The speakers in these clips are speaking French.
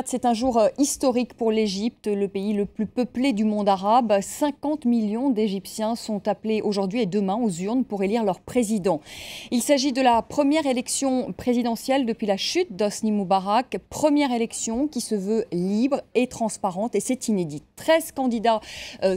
C'est un jour historique pour l'Égypte, le pays le plus peuplé du monde arabe. 50 millions d'Égyptiens sont appelés aujourd'hui et demain aux urnes pour élire leur président. Il s'agit de la première élection présidentielle depuis la chute d'Hosni Moubarak. Première élection qui se veut libre et transparente et c'est inédit. 13 candidats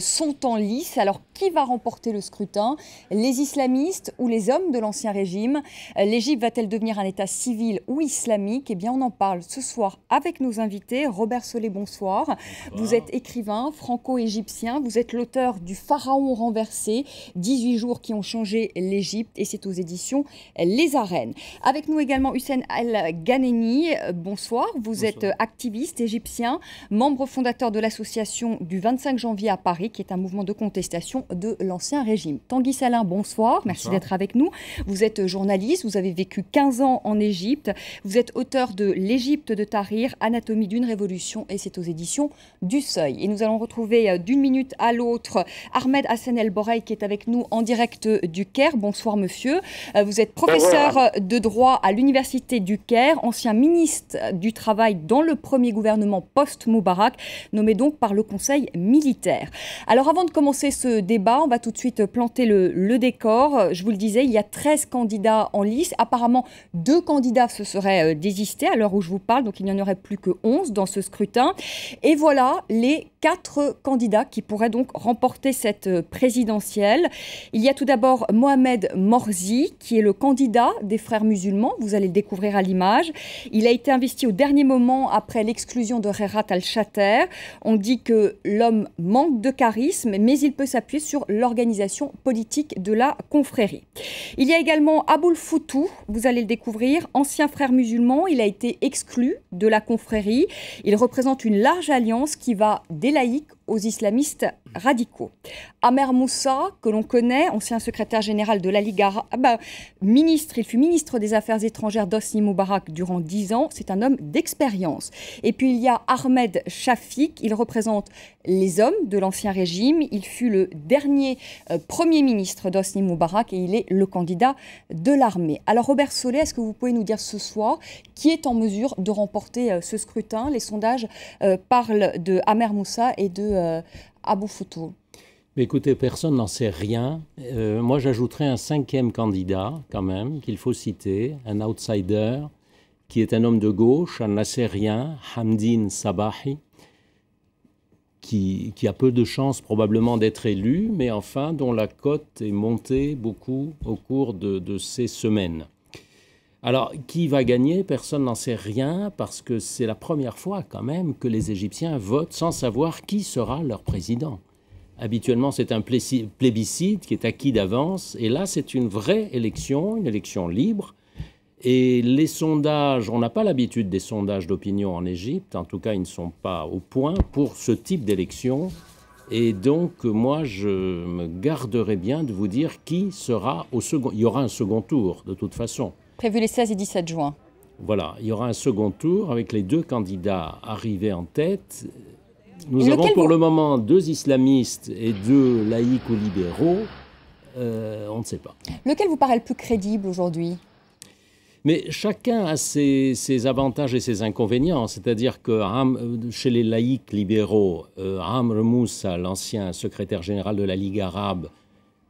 sont en lice. Alors qui va remporter le scrutin? Les islamistes ou les hommes de l'ancien régime? L'Égypte va-t-elle devenir un État civil ou islamique? Eh bien on en parle ce soir avec nos invités. Robert Solé, bonsoir. Bonsoir. Vous êtes écrivain franco-égyptien. Vous êtes l'auteur du Pharaon renversé, 18 jours qui ont changé l'Égypte, et c'est aux éditions Les Arènes. Avec nous également Hussein El-Ghaneni. Bonsoir. Vous êtes activiste égyptien, membre fondateur de l'association du 25 janvier à Paris, qui est un mouvement de contestation de l'ancien régime. Tanguy Salin, bonsoir. Merci d'être avec nous. Vous êtes journaliste. Vous avez vécu 15 ans en Égypte. Vous êtes auteur de L'Égypte de Tahrir, Anatomie d'une révolution, et c'est aux éditions du Seuil. Et nous allons retrouver d'une minute à l'autre Ahmed Hassan El Borey qui est avec nous en direct du Caire. Bonsoir monsieur. Vous êtes professeur de droit à l'université du Caire, ancien ministre du Travail dans le premier gouvernement post-Moubarak, nommé donc par le Conseil militaire. Alors avant de commencer ce débat, on va tout de suite planter le décor. Je vous le disais, il y a 13 candidats en lice. Apparemment, 2 candidats se seraient désistés à l'heure où je vous parle, donc il n'y en aurait plus que 11 dans ce scrutin. Et voilà les 4 candidats qui pourraient donc remporter cette présidentielle. Il y a tout d'abord Mohamed Morsi, qui est le candidat des frères musulmans. Vous allez le découvrir à l'image. Il a été investi au dernier moment après l'exclusion de Khairat al-Shater. On dit que l'homme manque de charisme, mais il peut s'appuyer sur l'organisation politique de la confrérie. Il y a également Aboul Foutou, vous allez le découvrir, ancien frère musulman. Il a été exclu de la confrérie. Il représente une large alliance qui va des laïcs aux islamistes radicaux. Amer Moussa, que l'on connaît, ancien secrétaire général de la Ligue arabe, il fut ministre des Affaires étrangères d'Hosni Moubarak durant 10 ans. C'est un homme d'expérience. Et puis il y a Ahmed Shafik, il représente les hommes de l'ancien régime. Il fut le dernier premier ministre d'Hosni Moubarak et il est le candidat de l'armée. Alors Robert Solé, est-ce que vous pouvez nous dire ce soir qui est en mesure de remporter ce scrutin? Les sondages parlent de Amer Moussa et de Aboul Foutou. Mais écoutez, personne n'en sait rien. Moi, j'ajouterais un 5e candidat, quand même, qu'il faut citer, un outsider, qui est un homme de gauche, un nassérien, Hamdine Sabahi, qui a peu de chances probablement d'être élu, mais enfin, dont la cote est montée beaucoup au cours de ces semaines. Alors, qui va gagner? Personne n'en sait rien, parce que c'est la première fois quand même que les Égyptiens votent sans savoir qui sera leur président. Habituellement, c'est un plébiscite qui est acquis d'avance, et là, c'est une vraie élection, une élection libre. Et les sondages, on n'a pas l'habitude des sondages d'opinion en Égypte, en tout cas, ils ne sont pas au point pour ce type d'élection. Et donc, moi, je me garderai bien de vous dire qui sera au second. Il y aura un second tour, de toute façon. Prévu les 16 et 17 juin. Voilà, il y aura un second tour avec les 2 candidats arrivés en tête. Nous avons pour le moment 2 islamistes et 2 laïcs ou libéraux. On ne sait pas. Lequel vous paraît le plus crédible aujourd'hui? Mais chacun a ses avantages et ses inconvénients. C'est-à-dire que chez les laïcs libéraux, Amr Moussa, l'ancien secrétaire général de la Ligue arabe,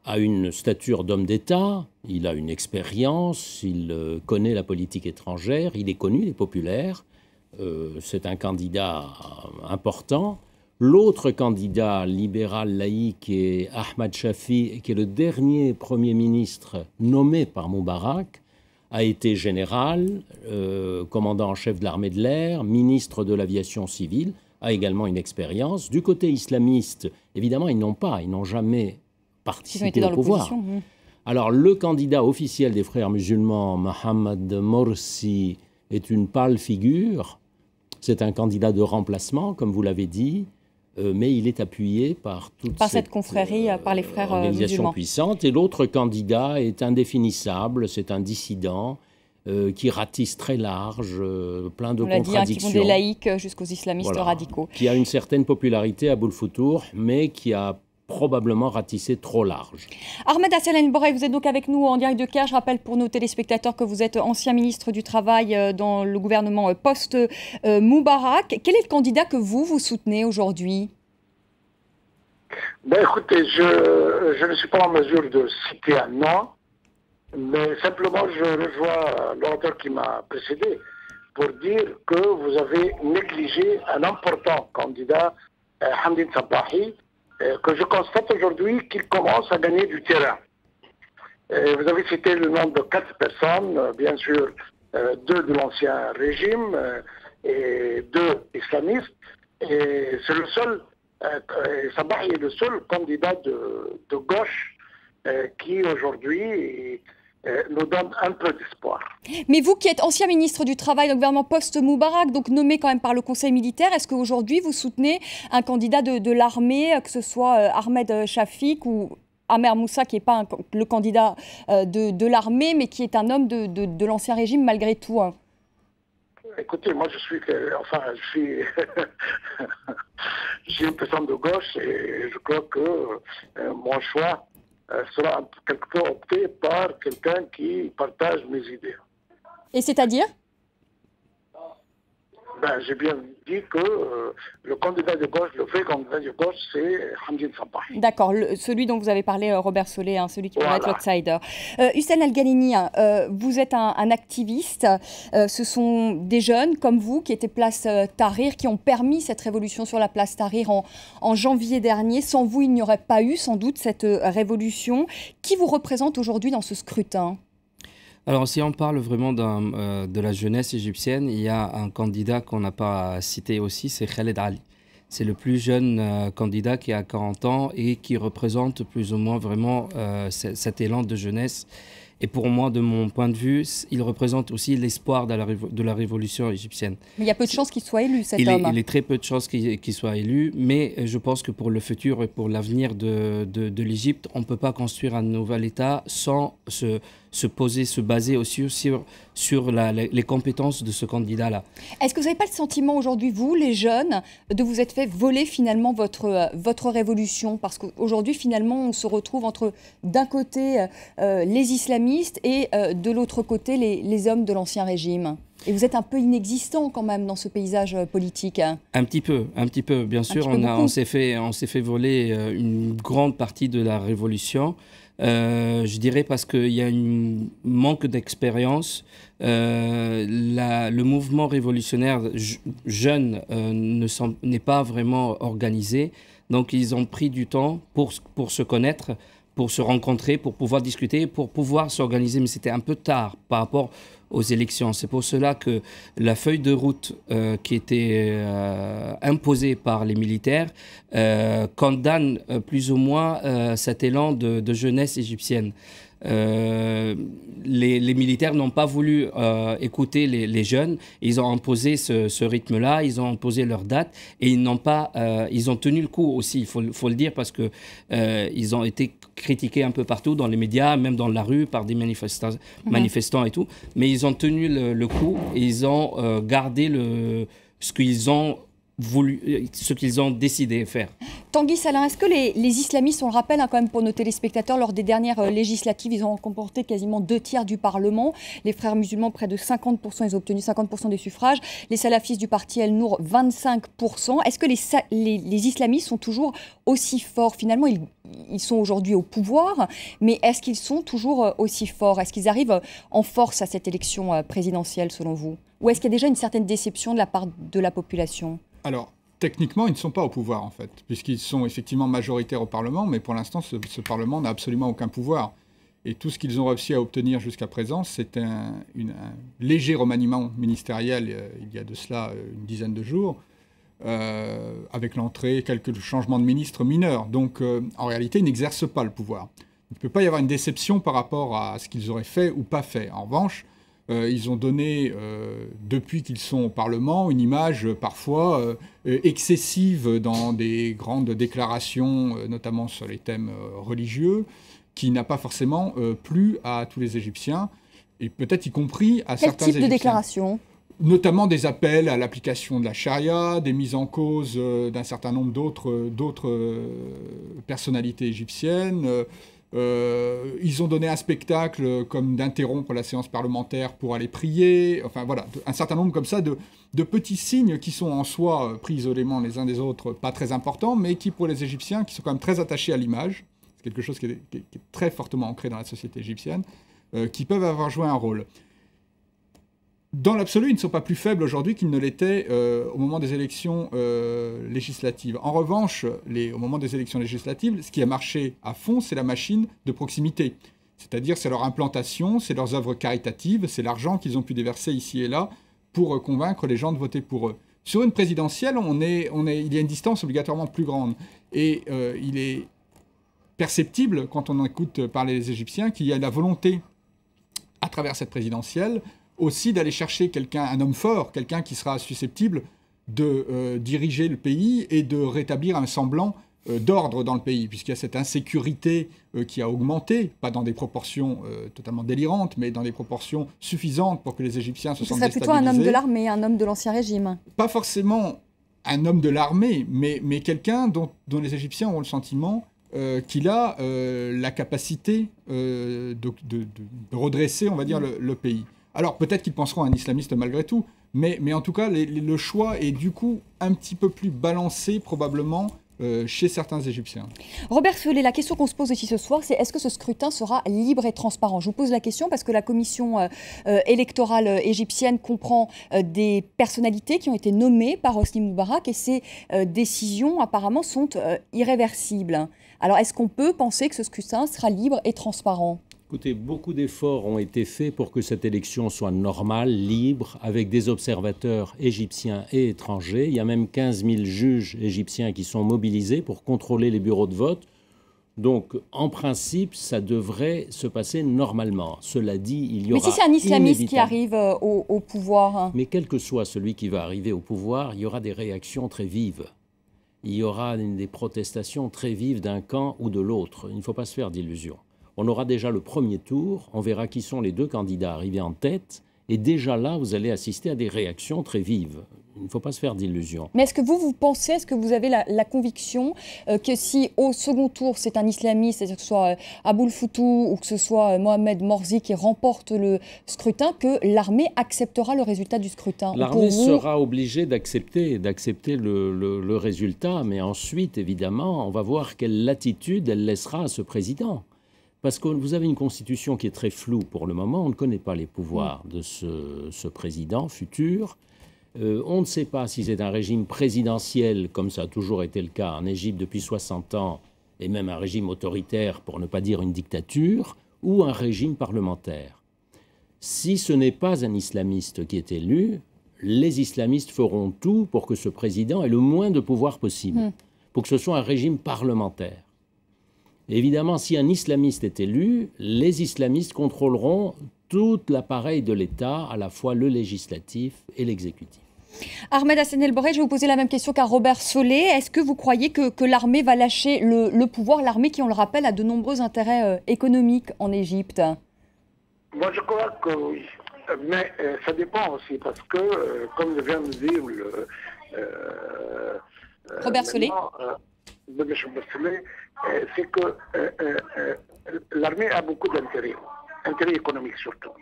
a une stature d'homme d'État, il a une expérience, il connaît la politique étrangère, il est connu, il est populaire, c'est un candidat important. L'autre candidat libéral laïque est Ahmed Shafi, qui est le dernier Premier ministre nommé par Moubarak, a été général, commandant en chef de l'armée de l'air, ministre de l'aviation civile, a également une expérience. Du côté islamiste, évidemment, ils n'ont jamais participer au pouvoir. Alors, le candidat officiel des frères musulmans, Mohamed Morsi, est une pâle figure. C'est un candidat de remplacement, comme vous l'avez dit, mais il est appuyé par cette confrérie, par les frères organisation musulmans. Puissante. Et l'autre candidat est indéfinissable, c'est un dissident qui ratisse très large, plein de contradictions. Qui vont des laïcs jusqu'aux islamistes radicaux. Qui a une certaine popularité à Aboul Foutou, mais qui a probablement ratissé trop large. Ahmed Hassen El Borrey, vous êtes donc avec nous en direct de Caire. Je rappelle pour nos téléspectateurs que vous êtes ancien ministre du Travail dans le gouvernement post-Moubarak. Quel est le candidat que vous soutenez aujourd'hui? Écoutez, je ne suis pas en mesure de citer un nom, mais simplement je rejoins l'orateur qui m'a précédé pour dire que vous avez négligé un important candidat, Hamdine Sabahi, que je constate aujourd'hui qu'il commence à gagner du terrain. Vous avez cité le nom de 4 personnes, bien sûr 2 de l'ancien régime et 2 islamistes, et c'est le seul, Sabahi est le seul candidat de gauche qui aujourd'hui nous donne un peu d'espoir. Mais vous qui êtes ancien ministre du Travail dans le gouvernement post-Moubarak, donc nommé quand même par le Conseil militaire, est-ce qu'aujourd'hui vous soutenez un candidat de l'armée, que ce soit Ahmed Shafik ou Amer Moussa, qui n'est pas le candidat de l'armée, mais qui est un homme de l'ancien régime malgré tout? Écoutez, moi je suis une personne de gauche et je crois que mon choix sera quelque peu opté par quelqu'un qui partage mes idées. Et c'est-à-dire? J'ai bien dit que le candidat de gauche, le vrai candidat de gauche, c'est Hamdine Sabahi. D'accord, celui dont vous avez parlé, Robert Solé, celui qui pourrait être l'outsider. Hussein El-Ghanimi, vous êtes un activiste. Ce sont des jeunes comme vous qui étaient place Tahrir, qui ont permis cette révolution sur la place Tahrir en janvier dernier. Sans vous, il n'y aurait pas eu sans doute cette révolution. Qui vous représente aujourd'hui dans ce scrutin ? Alors, si on parle vraiment de la jeunesse égyptienne, il y a un candidat qu'on n'a pas cité aussi, c'est Khaled Ali. C'est le plus jeune candidat qui a 40 ans et qui représente plus ou moins vraiment cet élan de jeunesse. Et pour moi, de mon point de vue, il représente aussi l'espoir de la révolution égyptienne. Mais il y a peu de chances qu'il soit élu, cet homme. Il est très peu de chances qu'il soit élu, mais je pense que pour le futur et pour l'avenir de l'Égypte, on ne peut pas construire un nouvel État sans se baser aussi sur les compétences de ce candidat-là. Est-ce que vous n'avez pas le sentiment aujourd'hui, vous, les jeunes, de vous être fait voler finalement votre révolution? Parce qu'aujourd'hui, finalement, on se retrouve entre, d'un côté, les islamistes et de l'autre côté, les hommes de l'ancien régime. Et vous êtes un peu inexistant quand même dans ce paysage politique. Un petit peu, bien sûr. On s'est fait voler une grande partie de la révolution. Je dirais parce qu'il y a un manque d'expérience. Le mouvement révolutionnaire jeune n'est pas vraiment organisé. Donc ils ont pris du temps pour se connaître, pour se rencontrer, pour pouvoir discuter, pour pouvoir s'organiser. Mais c'était un peu tard par rapport aux élections. C'est pour cela que la feuille de route qui était imposée par les militaires condamne plus ou moins cet élan de jeunesse égyptienne. Les militaires n'ont pas voulu écouter les jeunes. Ils ont imposé ce rythme-là, ils ont imposé leur date et ils ont tenu le coup aussi, il faut le dire, parce que ils ont été critiqués un peu partout dans les médias, même dans la rue par des manifestants et tout. Mais ils ont tenu le coup et ils ont gardé ce qu'ils ont décidé de faire. Tanguy Salin, est-ce que les islamistes, on le rappelle quand même pour nos téléspectateurs, lors des dernières législatives, ils ont remporté quasiment 2/3 du Parlement. Les frères musulmans, près de 50%, ils ont obtenu 50% des suffrages. Les salafistes du parti El Nour, 25%. Est-ce que les islamistes sont toujours aussi forts? Finalement, ils sont aujourd'hui au pouvoir, mais est-ce qu'ils sont toujours aussi forts? Est-ce qu'ils arrivent en force à cette élection présidentielle, selon vous? Ou est-ce qu'il y a déjà une certaine déception de la part de la population? Alors, techniquement, ils ne sont pas au pouvoir, en fait, puisqu'ils sont effectivement majoritaires au Parlement, mais pour l'instant, ce Parlement n'a absolument aucun pouvoir. Et tout ce qu'ils ont réussi à obtenir jusqu'à présent, c'est un léger remaniement ministériel, il y a de cela une dizaine de jours, avec l'entrée, quelques changements de ministres mineurs. Donc, en réalité, ils n'exercent pas le pouvoir. Il ne peut pas y avoir une déception par rapport à ce qu'ils auraient fait ou pas fait. En revanche, ils ont donné, depuis qu'ils sont au Parlement, une image parfois excessive dans des grandes déclarations, notamment sur les thèmes religieux, qui n'a pas forcément plu à tous les Égyptiens, et peut-être y compris à certains Égyptiens. Quel type de déclaration ? notamment des appels à l'application de la charia, des mises en cause d'un certain nombre d'autres personnalités égyptiennes. Ils ont donné un spectacle comme d'interrompre la séance parlementaire pour aller prier. Enfin voilà, un certain nombre comme ça de petits signes qui sont en soi, pris isolément les uns des autres, pas très importants, mais qui pour les Égyptiens, qui sont quand même très attachés à l'image, c'est quelque chose qui est très fortement ancré dans la société égyptienne, qui peuvent avoir joué un rôle. Dans l'absolu, ils ne sont pas plus faibles aujourd'hui qu'ils ne l'étaient au moment des élections législatives. En revanche, au moment des élections législatives, ce qui a marché à fond, c'est la machine de proximité. C'est-à-dire, c'est leur implantation, c'est leurs œuvres caritatives, c'est l'argent qu'ils ont pu déverser ici et là pour convaincre les gens de voter pour eux. Sur une présidentielle, il y a une distance obligatoirement plus grande. Et il est perceptible, quand on écoute parler les Égyptiens, qu'il y a la volonté, à travers cette présidentielle, aussi d'aller chercher un homme fort, quelqu'un qui sera susceptible de diriger le pays et de rétablir un semblant d'ordre dans le pays, puisqu'il y a cette insécurité qui a augmenté, pas dans des proportions totalement délirantes, mais dans des proportions suffisantes pour que les Égyptiens se sentent déstabilisés. Ce serait plutôt un homme de l'armée, un homme de l'Ancien Régime. Pas forcément un homme de l'armée, mais quelqu'un dont les Égyptiens ont le sentiment qu'il a la capacité de redresser, on va dire, le pays. Alors peut-être qu'ils penseront à un islamiste malgré tout, mais en tout cas, le choix est du coup un petit peu plus balancé probablement chez certains Égyptiens. Robert Solé, la question qu'on se pose ici ce soir, c'est est-ce que ce scrutin sera libre et transparent? Je vous pose la question parce que la commission électorale égyptienne comprend des personnalités qui ont été nommées par Hosni Moubarak et ces décisions apparemment sont irréversibles. Alors est-ce qu'on peut penser que ce scrutin sera libre et transparent? Écoutez, beaucoup d'efforts ont été faits pour que cette élection soit normale, libre, avec des observateurs égyptiens et étrangers. Il y a même 15 000 juges égyptiens qui sont mobilisés pour contrôler les bureaux de vote. Donc, en principe, ça devrait se passer normalement. Cela dit, il y aura... Mais si c'est un islamiste qui arrive au pouvoir... Hein. Mais quel que soit celui qui va arriver au pouvoir, il y aura des réactions très vives. Il y aura des protestations très vives d'un camp ou de l'autre. Il ne faut pas se faire d'illusions. On aura déjà le premier tour, on verra qui sont les deux candidats arrivés en tête, et déjà là, vous allez assister à des réactions très vives. Il ne faut pas se faire d'illusions. Mais est-ce que vous pensez, est-ce que vous avez la conviction que si au second tour, c'est un islamiste, c'est-à-dire que ce soit Aboul Foutou ou que ce soit Mohamed Morsi qui remporte le scrutin, que l'armée acceptera le résultat du scrutin? L'armée sera obligée d'accepter le résultat, mais ensuite, évidemment, on va voir quelle latitude elle laissera à ce président. Parce que vous avez une constitution qui est très floue pour le moment. On ne connaît pas les pouvoirs de ce président futur. On ne sait pas si c'est un régime présidentiel, comme ça a toujours été le cas en Égypte depuis 60 ans, et même un régime autoritaire, pour ne pas dire une dictature, ou un régime parlementaire. Si ce n'est pas un islamiste qui est élu, les islamistes feront tout pour que ce président ait le moins de pouvoir possible, pour que ce soit un régime parlementaire. Évidemment, si un islamiste est élu, les islamistes contrôleront tout l'appareil de l'État, à la fois le législatif et l'exécutif. Ahmed Hassan El Boré, je vais vous poser la même question qu'à Robert Solé. Est-ce que vous croyez que l'armée va lâcher le pouvoir, l'armée qui, on le rappelle, a de nombreux intérêts économiques en Égypte? Moi, je crois que oui. Mais ça dépend aussi, parce que, comme vient de dire Robert Solé, c'est que l'armée a beaucoup d'intérêts, intérêts économiques surtout.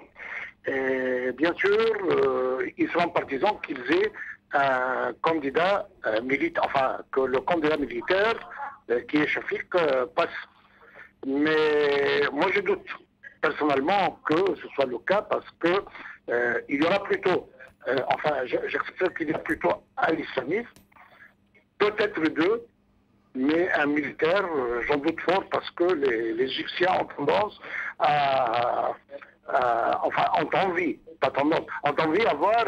Et bien sûr, ils seront partisans qu'ils aient un candidat militaire, enfin, que le candidat militaire, qui est Shafik, passe. Mais moi, je doute personnellement que ce soit le cas parce que il y aura plutôt, enfin, j'accepte qu'il y a plutôt un islamiste, peut-être deux, mais un militaire, j'en doute fort parce que les Égyptiens ont tendance enfin, ont envie d'avoir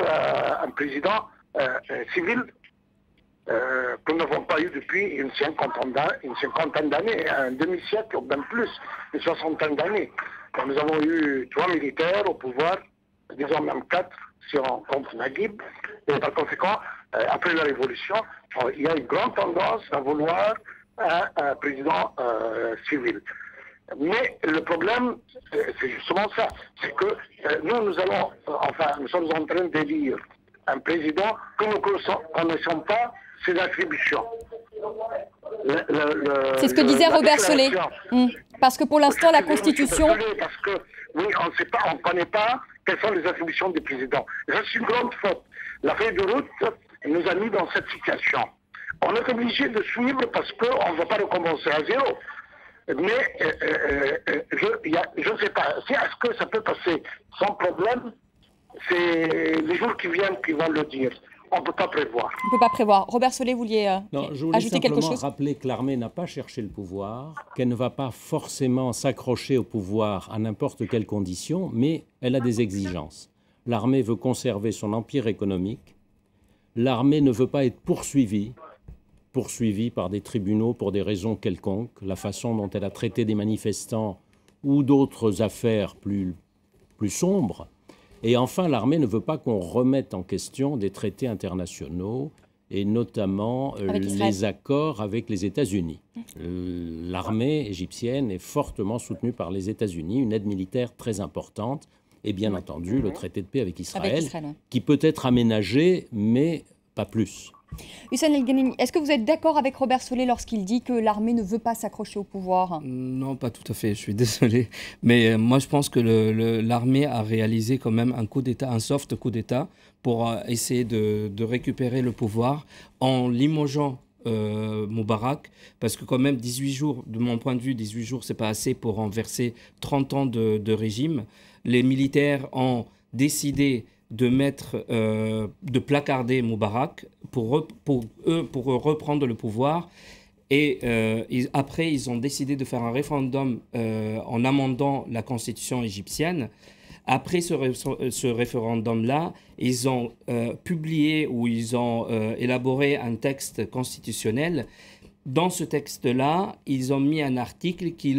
un président civil que nous n'avons pas eu depuis une cinquantaine d'années, un demi-siècle ou même plus, une soixantaine d'années. Nous avons eu 3 militaires au pouvoir, disons même 4 si on compte Naguib, et par conséquent, après la Révolution, il y a une grande tendance à vouloir un président civil. Mais le problème, c'est justement ça. C'est que nous sommes en train d'élire un président que nous ne connaissons pas ses attributions. C'est ce que disait Robert Solé. Parce que pour l'instant, la Constitution... Parce que, oui, on ne connaît pas quelles sont les attributions du président. C'est une grande faute. La feuille de route nous a mis dans cette situation. On est obligé de suivre parce qu'on ne va pas recommencer à zéro. Mais je ne sais pas. Est-ce que ça peut passer sans problème? C'est les jours qui viennent qui vont le dire. On ne peut pas prévoir. On ne peut pas prévoir. Robert Solé, vous vouliez ajouter quelque chose? Je voulais rappeler que l'armée n'a pas cherché le pouvoir, qu'elle ne va pas forcément s'accrocher au pouvoir à n'importe quelle condition, mais elle a des exigences. L'armée veut conserver son empire économique. L'armée ne veut pas être poursuivie par des tribunaux pour des raisons quelconques, la façon dont elle a traité des manifestants ou d'autres affaires plus sombres. Et enfin, l'armée ne veut pas qu'on remette en question des traités internationaux et notamment les accords avec les États-Unis. L'armée égyptienne est fortement soutenue par les États-Unis, une aide militaire très importante et bien entendu le traité de paix avec Israël, qui peut être aménagé, mais pas plus. Hussein El Ghanimi, est-ce que vous êtes d'accord avec Robert Solé lorsqu'il dit que l'armée ne veut pas s'accrocher au pouvoir? Non, pas tout à fait, je suis désolé. Mais moi, je pense que l'armée a réalisé quand même un coup d'État, un soft coup d'État, pour essayer de récupérer le pouvoir en limogeant Moubarak, parce que quand même 18 jours, de mon point de vue, 18 jours, c'est pas assez pour renverser 30 ans de régime. Les militaires ont décidé de placarder Moubarak pour reprendre le pouvoir. Et après, ils ont décidé de faire un référendum en amendant la constitution égyptienne. Après ce référendum-là, ils ont publié ou ils ont élaboré un texte constitutionnel. Dans ce texte-là, ils ont mis un article qui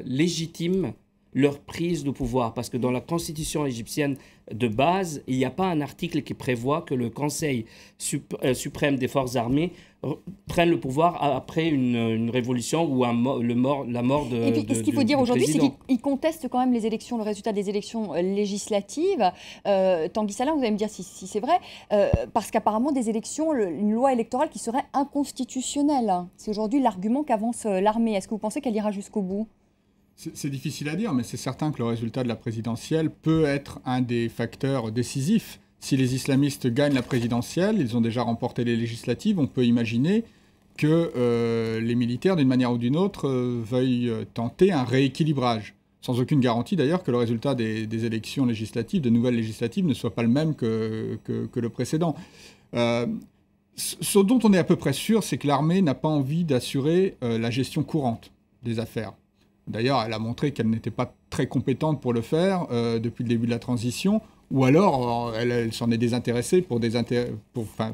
légitime leur prise de pouvoir. Parce que dans la constitution égyptienne de base, il n'y a pas un article qui prévoit que le Conseil suprême des forces armées prenne le pouvoir après une révolution ou la mort de Et puis, ce qu'il faut dire aujourd'hui, c'est qu'ils contestent quand même les élections, le résultat des élections législatives. Tanguy Salah, vous allez me dire si c'est vrai, parce qu'apparemment des élections, une loi électorale qui serait inconstitutionnelle. C'est aujourd'hui l'argument qu'avance l'armée. Est-ce que vous pensez qu'elle ira jusqu'au bout ? C'est difficile à dire, mais c'est certain que le résultat de la présidentielle peut être un des facteurs décisifs. Si les islamistes gagnent la présidentielle, ils ont déjà remporté les législatives, on peut imaginer que les militaires, d'une manière ou d'une autre, veuillent tenter un rééquilibrage. Sans aucune garantie d'ailleurs que le résultat des élections législatives, de nouvelles législatives, ne soit pas le même que le précédent. Ce dont on est à peu près sûr, c'est que l'armée n'a pas envie d'assurer la gestion courante des affaires. D'ailleurs, elle a montré qu'elle n'était pas très compétente pour le faire depuis le début de la transition, ou alors elle s'en est désintéressée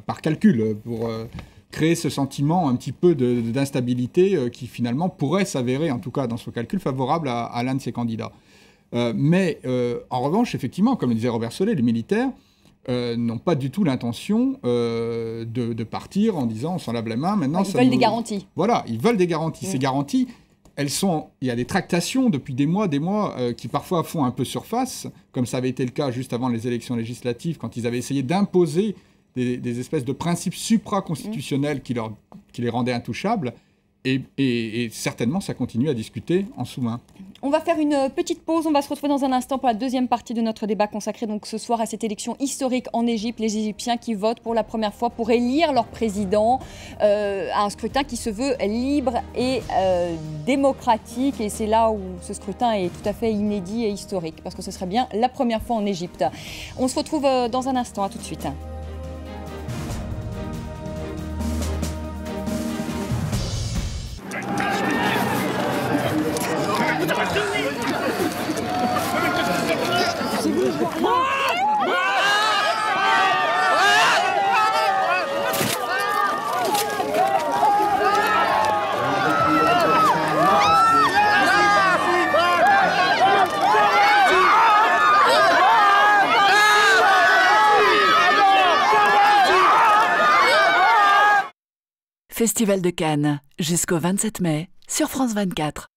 par calcul, pour créer ce sentiment un petit peu d'instabilité qui finalement pourrait s'avérer, en tout cas dans son calcul, favorable à l'un de ses candidats. Mais en revanche, effectivement, comme le disait Robert Solé, les militaires n'ont pas du tout l'intention de partir en disant on s'en lave les mains. Maintenant, ils veulent des garanties. Voilà, ils veulent des garanties. Ces garanties, il y a des tractations depuis des mois qui parfois font un peu surface, comme ça avait été le cas juste avant les élections législatives, quand ils avaient essayé d'imposer des espèces de principes supra-constitutionnels qui les rendaient intouchables. Et certainement, ça continue à discuter en sous-main. On va faire une petite pause. On va se retrouver dans un instant pour la deuxième partie de notre débat consacré donc ce soir à cette élection historique en Égypte. Les Égyptiens qui votent pour la première fois pour élire leur président à un scrutin qui se veut libre et démocratique. Et c'est là où ce scrutin est tout à fait inédit et historique, parce que ce serait bien la première fois en Égypte. On se retrouve dans un instant. À tout de suite. Festival de Cannes, jusqu'au 27 mai, sur France 24.